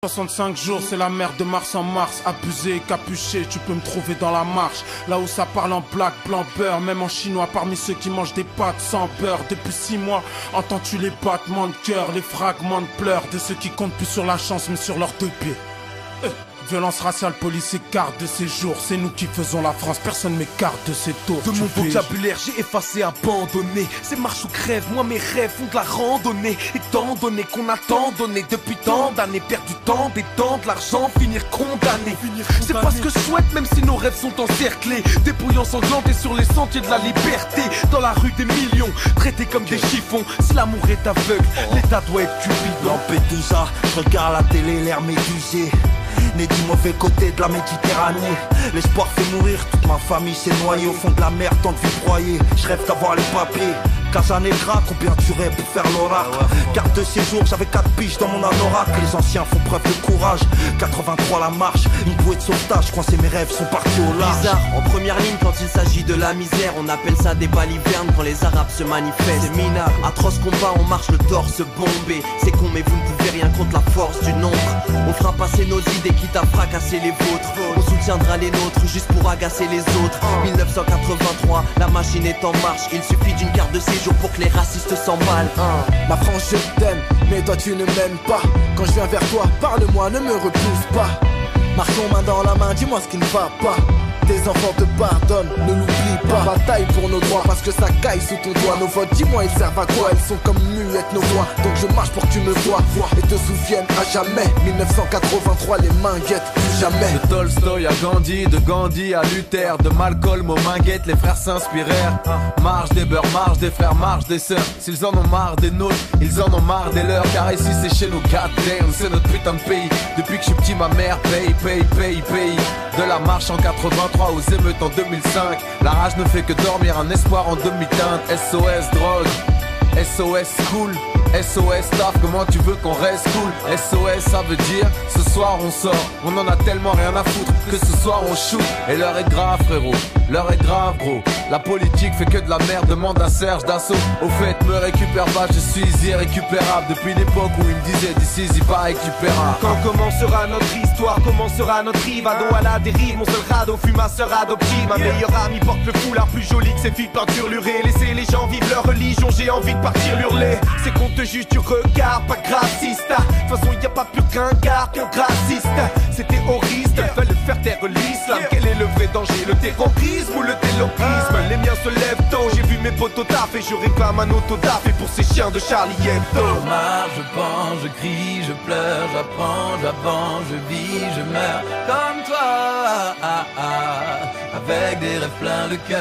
65 jours, c'est la mer de mars en mars. Abusé, capuché, tu peux me trouver dans la marche. Là où ça parle en black, blanc, beurre. Même en chinois, parmi ceux qui mangent des pâtes sans beurre. Depuis 6 mois, entends-tu les battements de cœur, les fragments de pleurs de ceux qui comptent plus sur la chance mais sur leurs deux pieds. Violence raciale, police écarte de ces jours. C'est nous qui faisons la France, personne m'écarte de ces tours. De mon vocabulaire, j'ai effacé, abandonné. C'est marche ou crève, moi mes rêves font de la randonnée. Étant donné qu'on a tant donné depuis tant d'années, perdu tant, des temps, de l'argent, finir condamné. C'est pas ce que je souhaite, même si nos rêves sont encerclés. Dépouillants sanglantés sur les sentiers de la liberté. Dans la rue des millions, traités comme des chiffons. Si l'amour est aveugle, l'état doit être cupidon. Lampedusa, je regarde la télé, l'air médusé. Né du mauvais côté de la Méditerranée. L'espoir fait mourir, toute ma famille s'est noyée au fond de la mer, tant de vie broyée. Je rêve d'avoir les papiers. Casa Negra, combien durait pour faire l'oracle? Carte de séjour, j'avais 4 piges dans mon anorak. Les anciens font preuve de courage. 83 la marche, une bouée de sauvetage. Coincé, mes rêves sont partis au large. Bizarre, en première ligne quand il s'agit de la misère. On appelle ça des balivernes quand les arabes se manifestent. C'est minable, atroce combat, on marche le torse bombé. C'est con mais vous ne pouvez rien contre la force du nombre. On fera passer nos idées quitte à fracasser les vôtres. On soutiendra les nôtres juste pour agacer les autres. 1983, la machine est en marche. Il suffit d'une carte de séjour pour que les racistes s'emballent. Ma France je t'aime, mais toi tu ne m'aimes pas. Quand je viens vers toi, parle-moi, ne me repousse pas. Marchons main dans la main, dis-moi ce qui ne va pas. Tes enfants te pardonnent, ne l'oublie pas. Bataille pour nos droits, parce que ça caille sous ton doigt. Nos votes, dis-moi, ils servent à quoi? Elles sont comme muettes nos voix. Donc je marche pour que tu me vois et te souviennes à jamais. 1983, les mains guettent, plus jamais. De Tolstoï à Gandhi, de Gandhi à Luther, de Malcolm aux Minguettes, les frères s'inspirèrent. Marche des beurs, marche des frères, marche des sœurs. S'ils en ont marre des nôtres, ils en ont marre des leurs. Car ici c'est chez nous, goddamn, c'est notre putain de pays. Depuis que je suis petit, ma mère paye. De la marche en 83 aux émeutes en 2005. La rage ne fait que dormir, un espoir en demi-teinte. SOS drogue, SOS cool, SOS taf, comment tu veux qu'on reste cool? SOS ça veut dire, ce soir on sort. On en a tellement rien à foutre que ce soir on shoot. Et l'heure est grave frérot, l'heure est grave gros. La politique fait que de la merde, demande à Serge Dassault. Au fait me récupère pas, je suis irrécupérable. Depuis l'époque où il me disait d'ici il pas récupérable. Quand commencera notre histoire, commencera notre rivado à la dérive. Mon seul radeau fut ma sœur adoptive. Ma meilleure amie porte le foulard plus joli que ses filles peinture lurée. Laissez les gens vivre leur religion, j'ai envie de partir hurler. C'est qu'on te juge du regard, pas grassiste. De toute façon y a pas plus qu'un gars qu'un raciste. C'est terroriste, veulent faire taire l'islam. Quel est le vrai danger, le terrorisme ou le terrorisme? Les miens se lèvent tôt, j'ai vu mes potos taf et je réclame un autodaf. Et pour ces chiens de Charlie Hebdo. Je marche, je pense, je crie, je pleure, j'apprends, j'avance, je vis, je meurs comme toi, avec des rêves pleins de cœur.